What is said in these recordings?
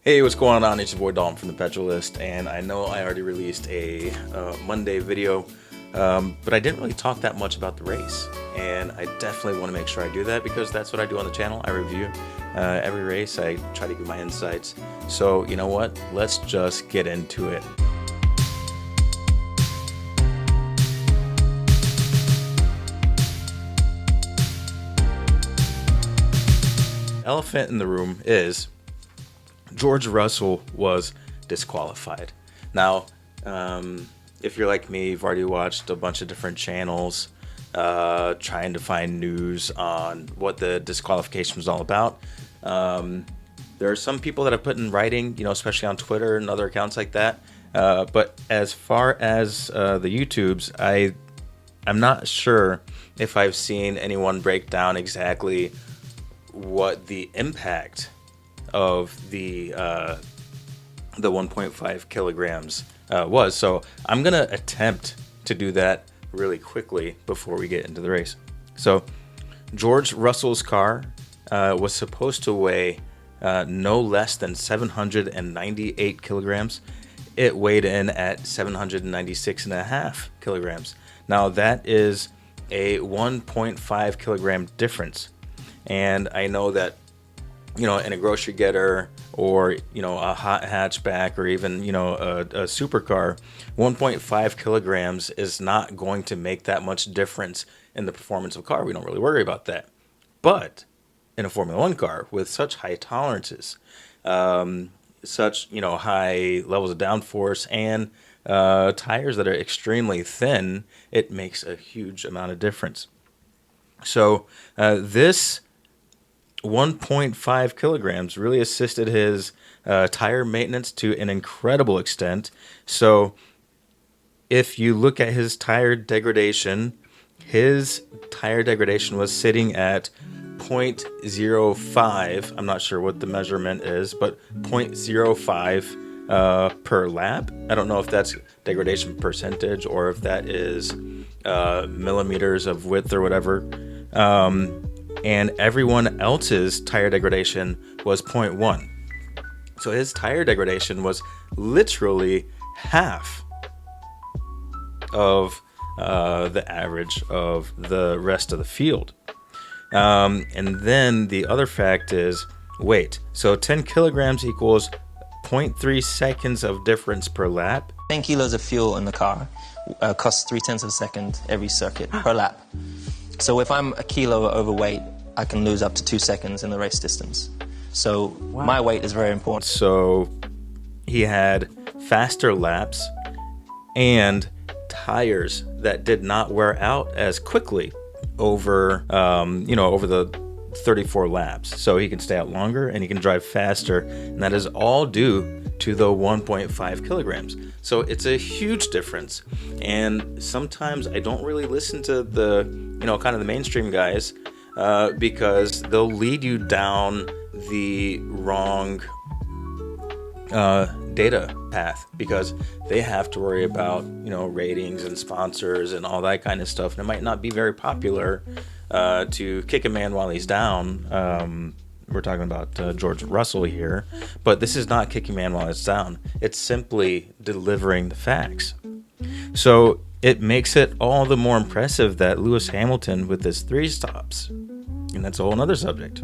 Hey, what's going on? It's your boy Dalton from the Petrolist, and I know I already released a Monday video, but I didn't really talk that much about the race, and I definitely want to make sure I do that because that's what I do on the channel. I review every race. I try to give my insights. So you know what? Let's just get into it. Elephant in the room is George Russell was disqualified. Now, if you're like me, you've already watched a bunch of different channels trying to find news on what the disqualification was all about. There are some people that have put in writing, especially on Twitter and other accounts like that. But as far as the YouTubes, I'm not sure if I've seen anyone break down exactly what the impact of the 1.5 kilograms was. So I'm gonna attempt to do that really quickly before we get into the race. So George Russell's car was supposed to weigh no less than 798 kilograms. It weighed in at 796.5 kilograms. Now that is a 1.5 kilogram difference. And I know that in a grocery getter or, a hot hatchback or even, a supercar, 1.5 kilograms is not going to make that much difference in the performance of a car. We don't really worry about that. But in a Formula One car with such high tolerances, such, high levels of downforce and tires that are extremely thin, it makes a huge amount of difference. So this 1.5 kilograms really assisted his tire maintenance to an incredible extent. So if you look at his tire degradation was sitting at 0.05. I'm not sure what the measurement is, but 0.05 per lap. I don't know if that's degradation percentage or if that is millimeters of width or whatever. And everyone else's tire degradation was 0.1. So his tire degradation was literally half of the average of the rest of the field. And then the other fact is weight. So 10 kilograms equals 0.3 seconds of difference per lap. 10 kilos of fuel in the car costs 0.3 of a second every circuit per lap. So if I'm a kilo overweight, I can lose up to 2 seconds in the race distance. So my weight is very important. So he had faster laps and tires that did not wear out as quickly over, over the 34 laps. So he can stay out longer and he can drive faster. And that is all due to the 1.5 kilograms. So it's a huge difference. And sometimes I don't really listen to the, kind of the mainstream guys because they'll lead you down the wrong data path because they have to worry about, ratings and sponsors and all that kind of stuff. And it might not be very popular to kick a man while he's down. We're talking about George Russell here, but this is not kicking man while it's down. It's simply delivering the facts. So it makes it all the more impressive that Lewis Hamilton, with his 3 stops, and that's a whole other subject,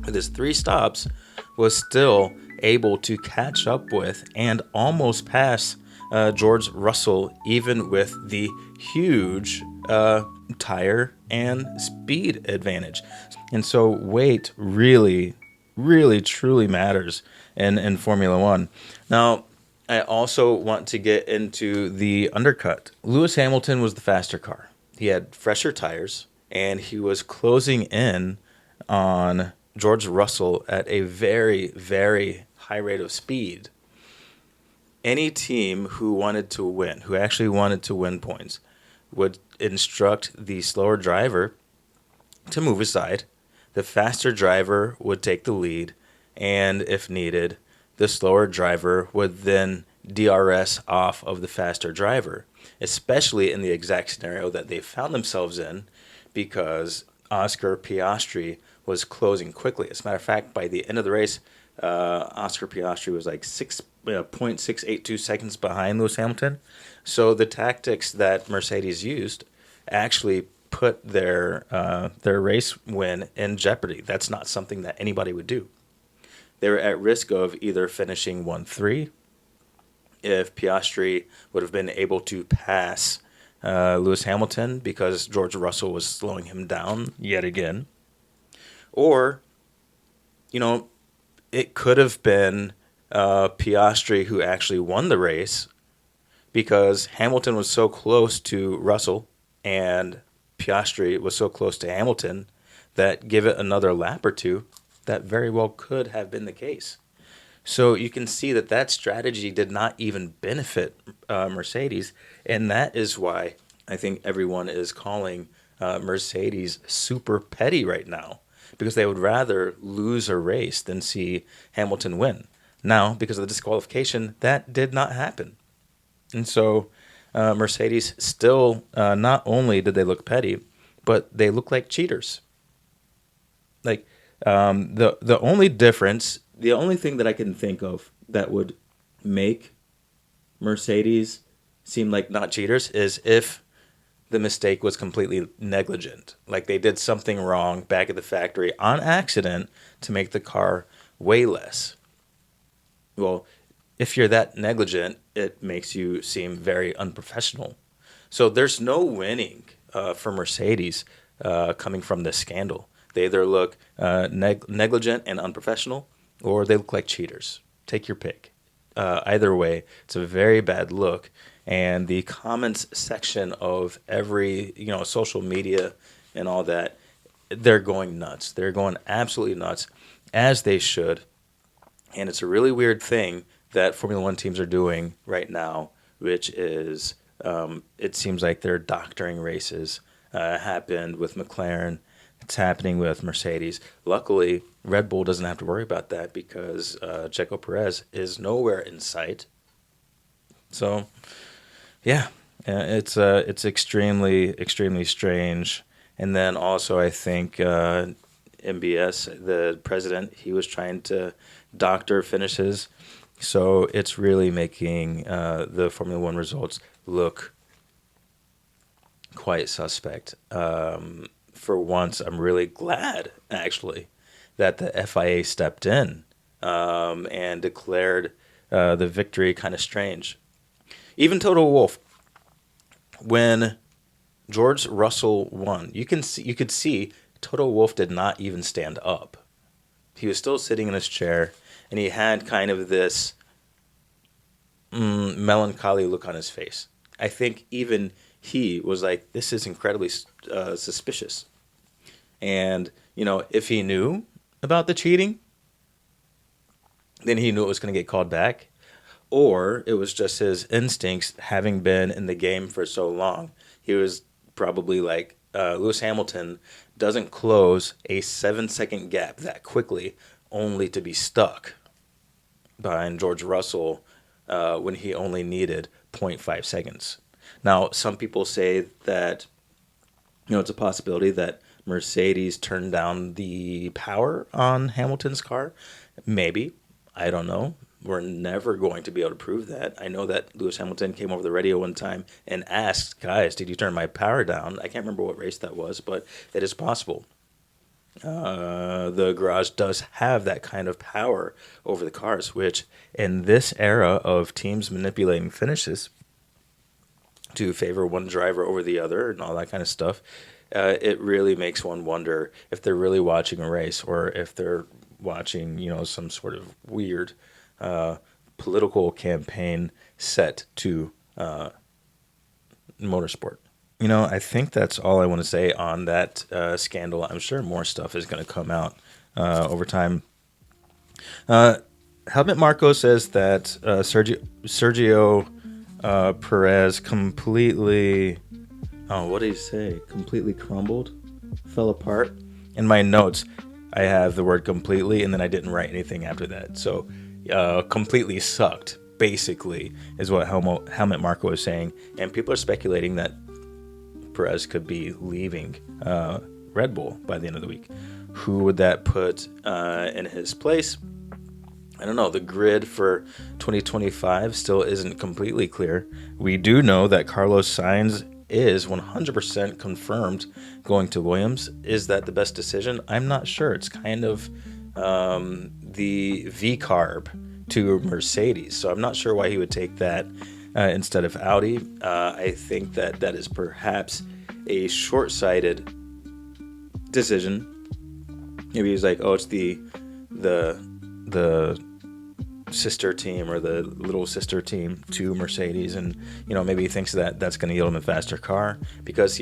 with his 3 stops, was still able to catch up with and almost pass George Russell, even with the huge tire and speed advantage. And so weight really, really, truly matters in Formula One. Now, I also want to get into the undercut. Lewis Hamilton was the faster car. He had fresher tires, and he was closing in on George Russell at a very, very high rate of speed. Any team who wanted to win, who actually wanted to win points, would instruct the slower driver to move aside. The faster driver would take the lead, and if needed, the slower driver would then DRS off of the faster driver, especially in the exact scenario that they found themselves in, because Oscar Piastri was closing quickly. As a matter of fact, by the end of the race, Oscar Piastri was like 0.682 seconds behind Lewis Hamilton. So the tactics that Mercedes used actually put their race win in jeopardy. That's not something that anybody would do. They were at risk of either finishing 1-3 if Piastri would have been able to pass Lewis Hamilton because George Russell was slowing him down yet again. Or, you know, it could have been Piastri who actually won the race because Hamilton was so close to Russell and Piastri was so close to Hamilton that give it another lap or two, that very well could have been the case. So you can see that that strategy did not even benefit Mercedes, and that is why I think everyone is calling Mercedes super petty right now, because they would rather lose a race than see Hamilton win. Now, because of the disqualification, that did not happen. And so Mercedes still, not only did they look petty, but they look like cheaters. Like, the only difference, the only thing that I can think of that would make Mercedes seem like not cheaters is if the mistake was completely negligent. Like they did something wrong back at the factory on accident to make the car weigh less. Well, if you're that negligent, it makes you seem very unprofessional. So there's no winning for Mercedes coming from this scandal. They either look negligent and unprofessional, or they look like cheaters. Take your pick. Either way, it's a very bad look. And the comments section of every, social media and all that, they're going nuts. They're going absolutely nuts, as they should. And it's a really weird thing that Formula One teams are doing right now, which is it seems like they're doctoring races. Happened with McLaren. It's happening with Mercedes. Luckily, Red Bull doesn't have to worry about that because Checo Perez is nowhere in sight. So, yeah, it's extremely strange. And then also, I think MBS, the president, he was trying to doctor finishes. So it's really making the Formula One results look quite suspect. For once, I'm really glad, actually, that the FIA stepped in and declared the victory kind of strange. Even Toto Wolff, when George Russell won, you could see Toto Wolff did not even stand up. He was still sitting in his chair, and he had kind of this melancholy look on his face. I think even he was like, this is incredibly suspicious. And, if he knew about the cheating, then he knew it was going to get called back. Or it was just his instincts, having been in the game for so long. He was probably like, Lewis Hamilton doesn't close a 7-second gap that quickly, only to be stuck behind George Russell when he only needed 0.5 seconds. Now, some people say that, it's a possibility that Mercedes turned down the power on Hamilton's car. Maybe. I don't know. We're never going to be able to prove that. I know that Lewis Hamilton came over the radio one time and asked, guys, did you turn my power down? I can't remember what race that was, but it is possible. The garage does have that kind of power over the cars, which in this era of teams manipulating finishes to favor one driver over the other and all that kind of stuff, it really makes one wonder if they're really watching a race or if they're watching, some sort of weird political campaign set to motorsport. I think that's all I want to say on that scandal. I'm sure more stuff is going to come out over time. Helmut Marko says that Sergio Perez completely, what did he say? Completely crumbled, fell apart. In my notes, I have the word completely, and then I didn't write anything after that. So completely sucked, basically, is what Helmut Marko is saying. And people are speculating that Perez could be leaving Red Bull by the end of the week. Who would that put in his place? I don't know, the grid for 2025 still isn't completely clear. We do know that Carlos Sainz is 100% confirmed going to Williams. Is that the best decision? I'm not sure. It's kind of the V carb to Mercedes, so I'm not sure why he would take that instead of Audi. I think that that is perhaps a short-sighted decision. Maybe he's like, oh, it's the sister team or the little sister team to Mercedes, and maybe he thinks that that's going to yield him a faster car because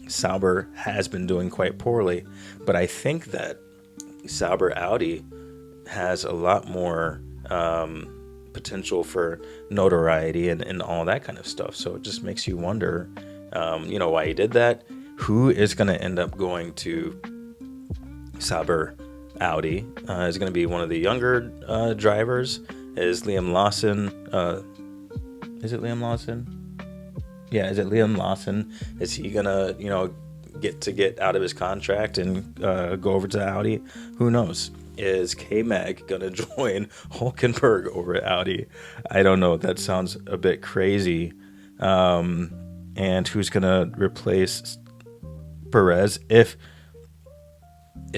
Sauber has been doing quite poorly, but I think that Sauber Audi has a lot more potential for notoriety and all that kind of stuff. So it just makes you wonder, why he did that. Who is going to end up going to Sauber Audi? Is going to be one of the younger drivers. Is Liam Lawson? Is it Liam Lawson? Yeah, is it Liam Lawson? Is he gonna get out of his contract and go over to Audi? Who knows? Is K-Mag gonna join Hulkenberg over at Audi? I don't know. That sounds a bit crazy. And who's gonna replace Perez if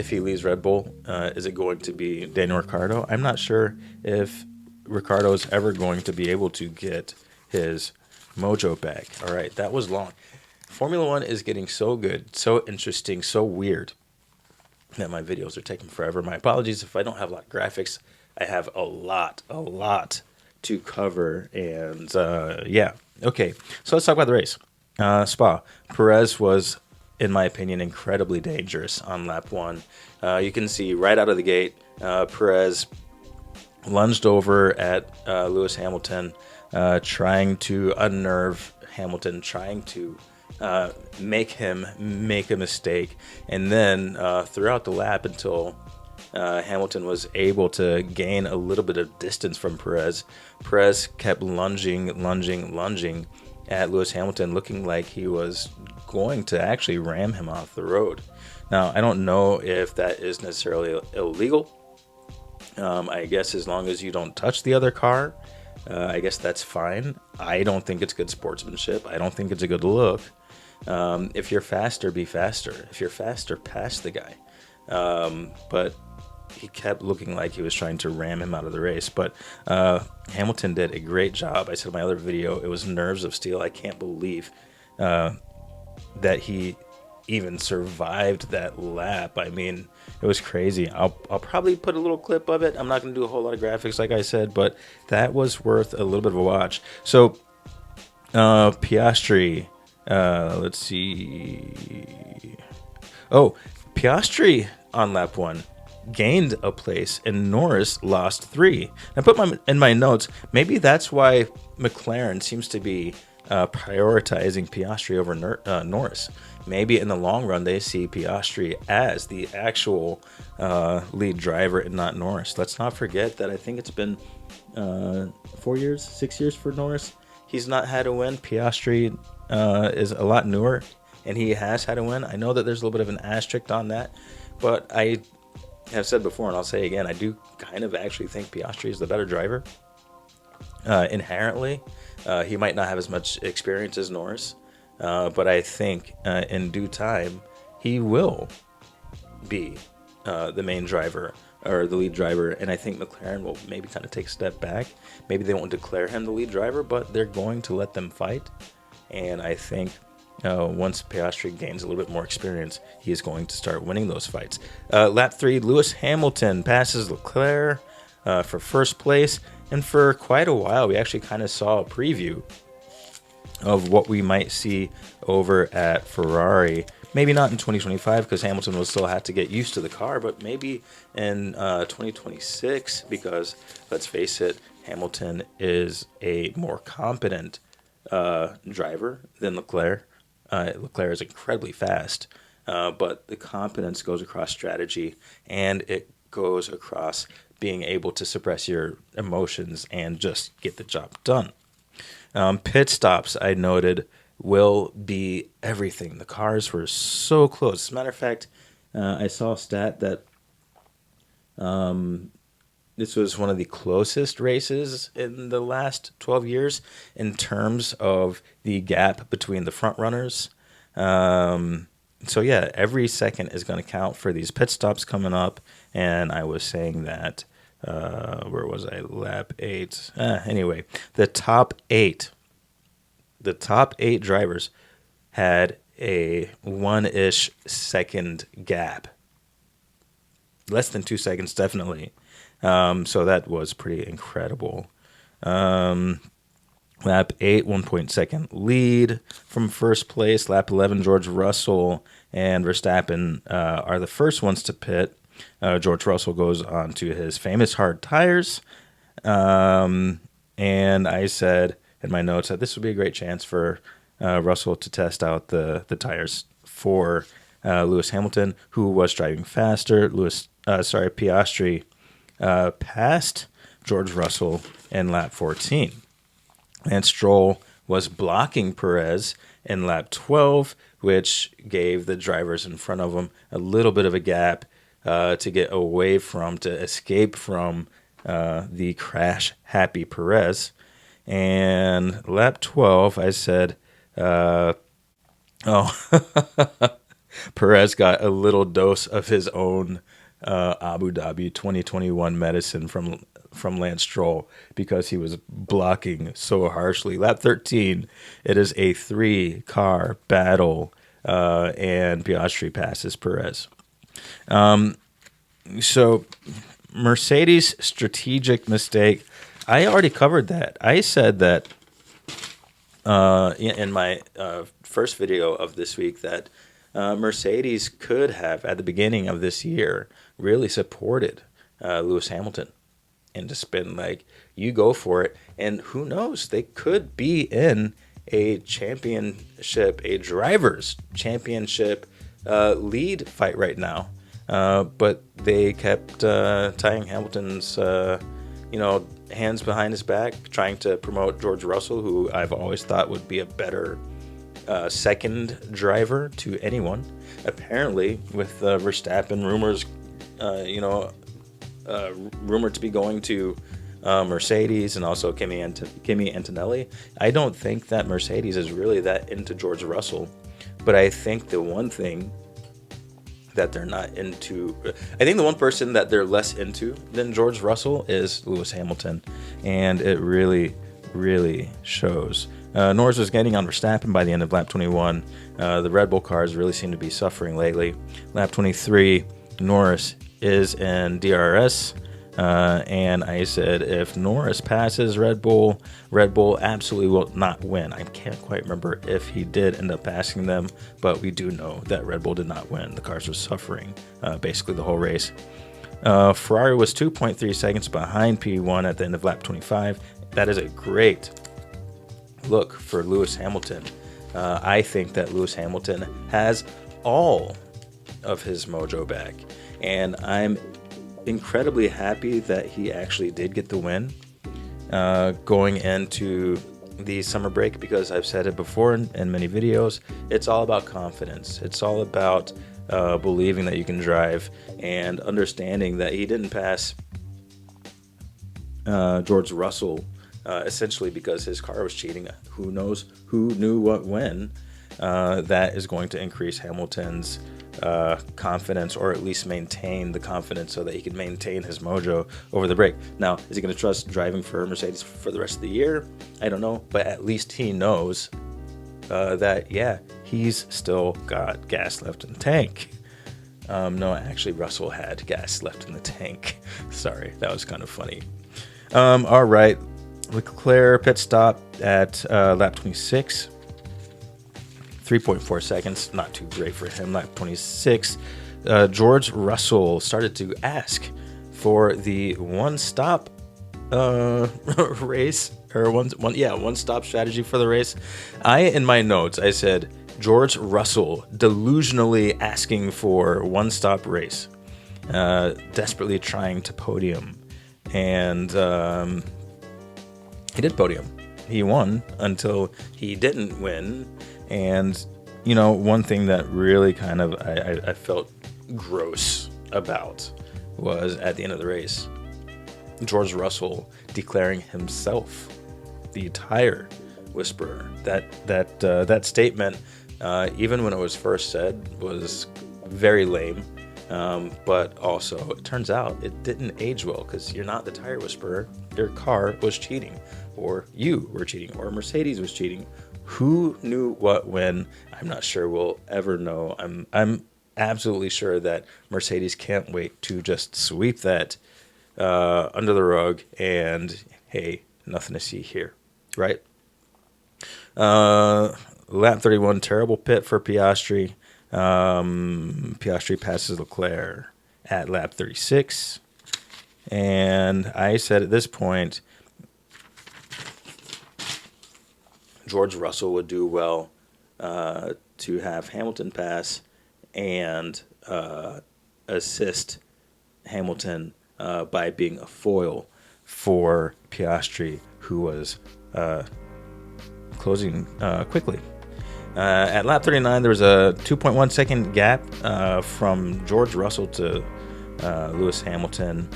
he leaves Red Bull? Is it going to be Daniel Ricciardo? I'm not sure if Ricciardo is ever going to be able to get his mojo back. All right, that was long. Formula One is getting so good, so interesting, so weird that my videos are taking forever. My apologies if I don't have a lot of graphics. I have a lot to cover. And okay, so let's talk about the race. Spa. Perez was, in my opinion, incredibly dangerous on lap 1. You can see right out of the gate, Perez lunged over at Lewis Hamilton, trying to unnerve Hamilton, trying to make him make a mistake. And then throughout the lap until Hamilton was able to gain a little bit of distance from Perez, Perez kept lunging at Lewis Hamilton, looking like he was going to actually ram him off the road. Now, I don't know if that is necessarily illegal. I guess as long as you don't touch the other car, I guess that's fine. I don't think it's good sportsmanship. I don't think it's a good look. If you're faster, be faster. If you're faster, pass the guy. But he kept looking like he was trying to ram him out of the race. But Hamilton did a great job. I said in my other video, it was nerves of steel. I can't believe that he even survived that lap. I mean, it was crazy. I'll probably put a little clip of it. I'm not going to do a whole lot of graphics, like I said, but that was worth a little bit of a watch. So, Piastri, let's see. Oh, Piastri on lap 1 gained a place, and Norris lost 3. I put in my notes, maybe that's why McLaren seems to be prioritizing Piastri over Norris. Maybe in the long run they see Piastri as the actual lead driver and not Norris. Let's not forget that I think it's been 6 years for Norris. He's not had a win. Piastri is a lot newer, and he has had a win. I know that there's a little bit of an asterisk on that, but I have said before, and I'll say again, I do kind of actually think Piastri is the better driver. Inherently, he might not have as much experience as Norris, but I think in due time he will be the main driver or the lead driver, and I think McLaren will maybe kind of take a step back. Maybe they won't declare him the lead driver, but they're going to let them fight. And I think once Piastri gains a little bit more experience, he is going to start winning those fights. Lap 3, Lewis Hamilton passes Leclerc for first place. And for quite a while, we actually kind of saw a preview of what we might see over at Ferrari. Maybe not in 2025 because Hamilton will still have to get used to the car, but maybe in 2026 because, let's face it, Hamilton is a more competent driver than Leclerc. Leclerc is incredibly fast, but the competence goes across strategy, and it goes across being able to suppress your emotions and just get the job done. Pit stops, I noted, will be everything. The cars were so close. As a matter of fact, I saw a stat that this was one of the closest races in the last 12 years in terms of the gap between the front runners. So yeah, every second is going to count for these pit stops coming up. And I was saying that, where was I? Lap 8. Anyway, the top eight drivers had a 1-ish second gap. Less than 2 seconds, definitely. So that was pretty incredible. Lap 8, 1.2 lead from first place. Lap 11, George Russell and Verstappen are the first ones to pit. George Russell goes on to his famous hard tires. And I said in my notes that this would be a great chance for Russell to test out the tires for Lewis Hamilton, who was driving faster. Piastri passed George Russell in lap 14. And Stroll was blocking Perez in lap 12, which gave the drivers in front of him a little bit of a gap to get away from, to escape from the crash-happy Perez. And lap 12, I said, Perez got a little dose of his own Abu Dhabi 2021 medicine from Lance Stroll because he was blocking so harshly. Lap 13, it is a 3-car battle, and Piastri passes Perez. So Mercedes' strategic mistake, I already covered that. I said that in my first video of this week that Mercedes could have, at the beginning of this year, really supported Lewis Hamilton and just been like, you go for it. And who knows, they could be in a championship, a driver's championship lead fight right now. But they kept tying Hamilton's, hands behind his back, trying to promote George Russell, who I've always thought would be a better second driver to anyone. Apparently, with Verstappen rumors, rumored to be going to Mercedes and also Kimi Antonelli, I don't think that Mercedes is really that into George Russell. But I think the one thing that they're not into, I think the one person that they're less into than George Russell is Lewis Hamilton. And it really, really shows. Norris was getting on Verstappen by the end of lap 21. The Red Bull cars really seem to be suffering lately. Lap 23, Norris is in DRS. And I said, if Norris passes Red Bull absolutely will not win. I can't quite remember if he did end up passing them, but we do know that Red Bull did not win. The cars were suffering basically the whole race. Ferrari was 2.3 seconds behind P1 at the end of lap 25. That is a great look for Lewis Hamilton. I think that Lewis Hamilton has all of his mojo back, and I'm incredibly happy that he actually did get the win going into the summer break, because I've said it before in many videos, it's all about confidence. It's all about believing that you can drive and understanding that he didn't pass George Russell essentially because his car was cheating. Who knows who knew what when. That is going to increase Hamilton's confidence, or at least maintain the confidence so that he can maintain his mojo over the break. Now, is he going to trust driving for Mercedes for the rest of the year? I don't know, but at least he knows that, yeah, he's still got gas left in the tank. No, actually, Russell had gas left in the tank. Sorry, that was kind of funny. All right, Leclerc pit stop at lap 26. 3.4 seconds, not too great for him. Lap 26, George Russell started to ask for the one-stop race, or one-stop strategy for the race. In my notes, I said George Russell delusionally asking for one-stop race, desperately trying to podium, and he did podium. He won until he didn't win. And, one thing that really kind of I felt gross about was at the end of the race, George Russell declaring himself the tire whisperer. That statement, even when it was first said, was very lame. But also, it turns out it didn't age well, because you're not the tire whisperer. Your car was cheating, or you were cheating, or Mercedes was cheating. Who knew what when? I'm not sure we'll ever know. I'm absolutely sure that Mercedes can't wait to just sweep that under the rug, and hey, nothing to see here, right? Lap 31, terrible pit for Piastri. Piastri passes Leclerc at lap 36. And I said at this point, George Russell would do well to have Hamilton pass and assist Hamilton by being a foil for Piastri, who was closing quickly. At lap 39, there was a 2.1 second gap from George Russell to Lewis Hamilton,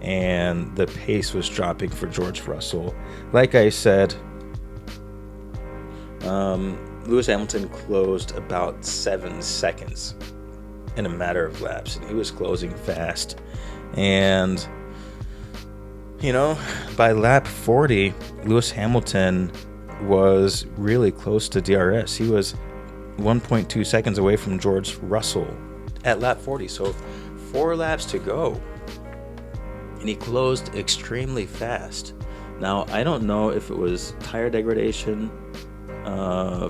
and the pace was dropping for George Russell. Like I said, Lewis Hamilton closed about 7 seconds in a matter of laps, and he was closing fast. And, you know, by lap 40, Lewis Hamilton was really close to DRS. He was 1.2 seconds away from George Russell at lap 40. So 4 laps to go, and he closed extremely fast. Now, I don't know if it was tire degradation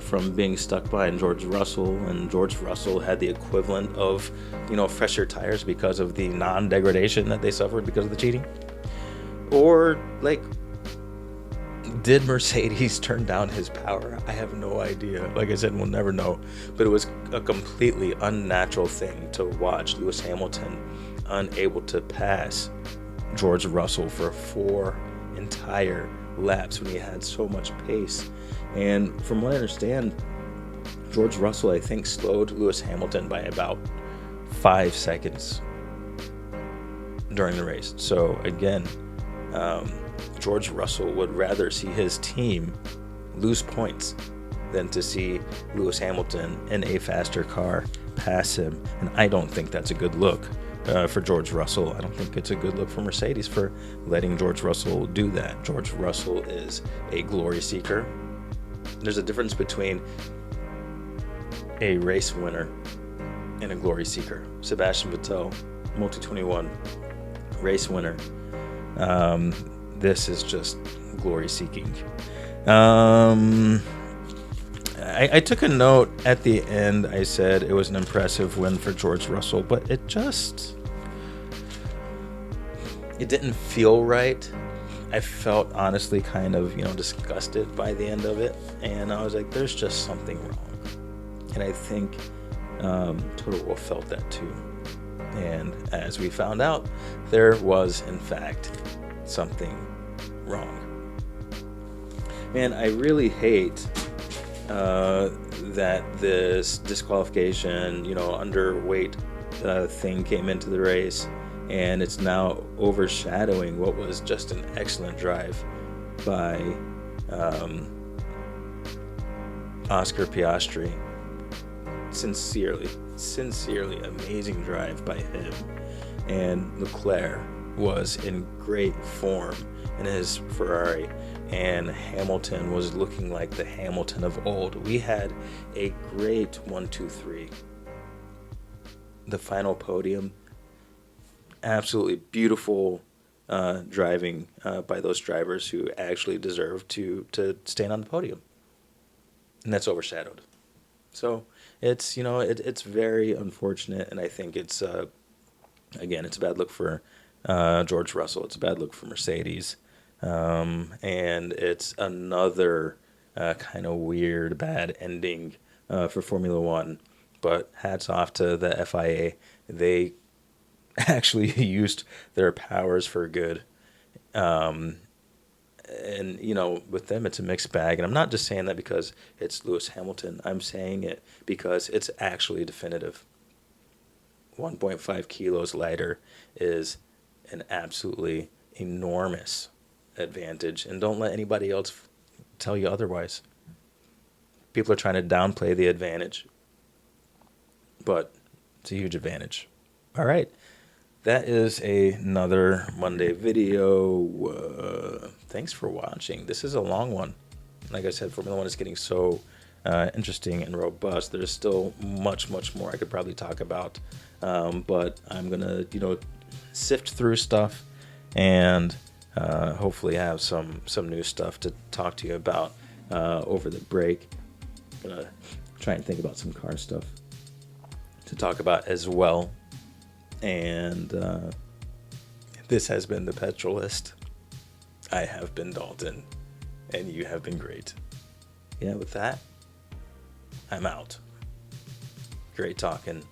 from being stuck behind George Russell, and George Russell had the equivalent of, fresher tires because of the non-degradation that they suffered because of the cheating. Or, did Mercedes turn down his power? I have no idea. Like I said, we'll never know. But it was a completely unnatural thing to watch Lewis Hamilton unable to pass George Russell for 4 entire laps when he had so much pace. And from what I understand, George Russell, I think, slowed Lewis Hamilton by about 5 seconds during the race. So again, George Russell would rather see his team lose points than to see Lewis Hamilton in a faster car pass him. And I don't think that's a good look for George Russell. I don't think it's a good look for Mercedes for letting George Russell do that. George Russell is a glory seeker. There's a difference between a race winner and a glory seeker. Sebastian Vettel, Multi-21 race winner. This is just glory seeking. I took a note at the end. I said it was an impressive win for George Russell, but it didn't feel right. I felt honestly kind of, disgusted by the end of it. And I was like, there's just something wrong. And I think Toto Wolff felt that too. And as we found out, there was, in fact, something wrong. Man, I really hate that this disqualification, underweight thing came into the race, and it's now overshadowing what was just an excellent drive by Oscar Piastri. Sincerely amazing drive by him. And Leclerc was in great form in his Ferrari, and Hamilton was looking like the Hamilton of old. We had a great 1-2-3. The final podium, absolutely beautiful driving by those drivers who actually deserve to stand on the podium, and that's overshadowed. So it's it's very unfortunate, and I think it's again, it's a bad look for George Russell. It's a bad look for Mercedes. And it's another kind of weird, bad ending for Formula One. But hats off to the FIA. They actually used their powers for good. And, with them, it's a mixed bag. And I'm not just saying that because it's Lewis Hamilton. I'm saying it because it's actually definitive. 1.5 kilos lighter is an absolutely enormous advantage, and don't let anybody else tell you otherwise. People are trying to downplay the advantage, but it's a huge advantage. All right. That is another Monday video. Thanks for watching. This is a long one. Like I said, Formula One is getting so interesting and robust. There's still much more I could probably talk about, but I'm gonna, sift through stuff and hopefully have some new stuff to talk to you about over the break. I'm gonna try and think about some car stuff to talk about as well. And this has been the Petrolist. I have been Dalton, and you have been great. Yeah, with that, I'm out. Great talking.